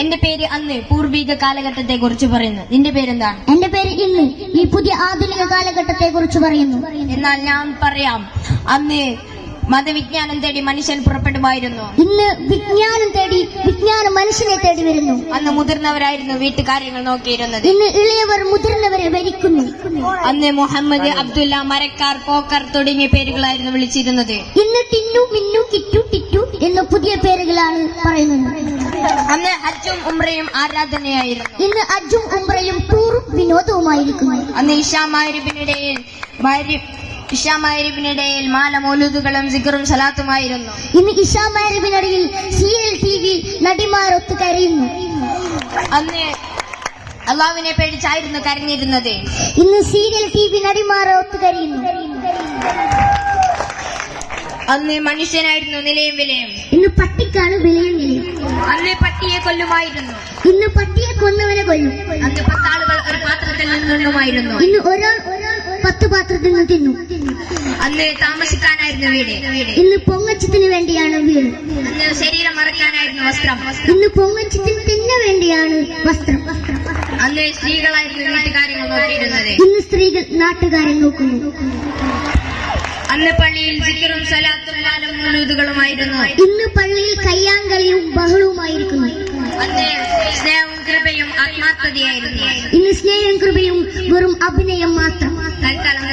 എന്റെ പേര് അന്ന് പൂർവിക കാലഘട്ടത്തെ കുറിച്ച് പറയുന്നു. നിന്റെ പേരെന്താണ്? എന്റെ പേര് ഇന്ന് ഈ പുതിയ ആധുനിക കാലഘട്ടത്തെ കുറിച്ച് പറയുന്നു. എന്നാൽ ഞാൻ പറയാം, അന്ന് മതവിജ്ഞാനം തേടി മനുഷ്യൻ പുറപ്പെടുമായിരുന്നു. ഇന്ന് വിജ്ഞാനം തേടി വിജ്ഞാനം മനുഷ്യനെ തേടി വരുന്നു. അന്ന് മുതിർന്നവരായിരുന്നു വീട്ടുകാര്യങ്ങൾ നോക്കിയിരുന്നത്. ഇന്ന് ഇളയവർ മുതിർന്നവരെ ഭരിക്കുന്നു. അന്ന് മുഹമ്മദ്, അബ്ദുല്ല, മരക്കാർ, പോക്കർ തുടങ്ങിയ പേരുകളായിരുന്നു വിളിച്ചിരുന്നത്. ഇന്ന് ടിന്നു, മിന്നു, കിറ്റു, ടിറ്റു എന്ന പുതിയ പേരുകളാണ് പറയുന്നത്. അന്ന് ഹജ്ജും ഉംറയും ആരാധനയായിരുന്നു. ഇന്ന് ഹജ്ജും ഉംറയും ടൂറും വിനോദവുമായിരിക്കുന്നു. അന്ന് ഇഷാമായിരിപ്പിനിടയിൽ മാല മൗലൂദുകളും സിഗറും സലാത്തുമായിരുന്നു. ഇന്ന് ഇഷാമാരിപ്പിനിടയിൽ സീരിയൽ TV നടിമാരൊത്തു കരയുന്നു. അന്ന് അള്ളാഹുവിനെ പേടിച്ചായിരുന്നു കരഞ്ഞിരുന്നത്. ഇന്ന് സീരിയൽ TV നടിമാരൊത്തു കരയുന്നു. അന്ന് മനുഷ്യനായിരുന്നു നിലയും വിലയും. ഇന്ന് പട്ടിക്കാണ് വിലയും വിലയും. അന്ന് പട്ടിയെ കൊല്ലുമായിരുന്നു. ഇന്ന് പട്ടിയെ കൊന്നവനെ കൊല്ലും. അന്ന് 10 ആളുകൾ ഒരു പാത്രത്തിൽ നിന്നുമായിരുന്നു. ഇന്ന് ഒരാൾ 10 പാത്രത്തിൽ നിന്ന് തിന്നു. അന്ന് താമസിക്കാനായിരുന്നു വീട്. ഇന്ന് പൊങ്ങച്ചത്തിന് വേണ്ടിയാണ് വീട്. അന്ന് ശരീരം മറക്കാനായിരുന്നു വസ്ത്രം. ഇന്ന് പൊങ്ങച്ചത്തിന് തന്നെ വേണ്ടിയാണ് വസ്ത്രം. അന്ന് സ്ത്രീകളായിരുന്നു വീട്ടുകാര്യങ്ങൾ നോക്കിയിരുന്നത്. ഇന്ന് സ്ത്രീകൾ നാട്ടുകാരെ നോക്കുന്നു. അന്ന് പള്ളിയിൽ സിഗറും സലാത്തും മാല മൗലൂദുകളുമായിരുന്നു. ഇന്ന് പള്ളിയിൽ കയ്യാങ്കളിയും ബഹളവുമായിരിക്കുന്നു. അന്ന് സ്നേഹവും കൃപയും ആത്മാർത്ഥതയായിരുന്നു. ഇന്ന് സ്നേഹം കൃപയും വെറും അഭിനയം മാത്രം. തൽക്കാലം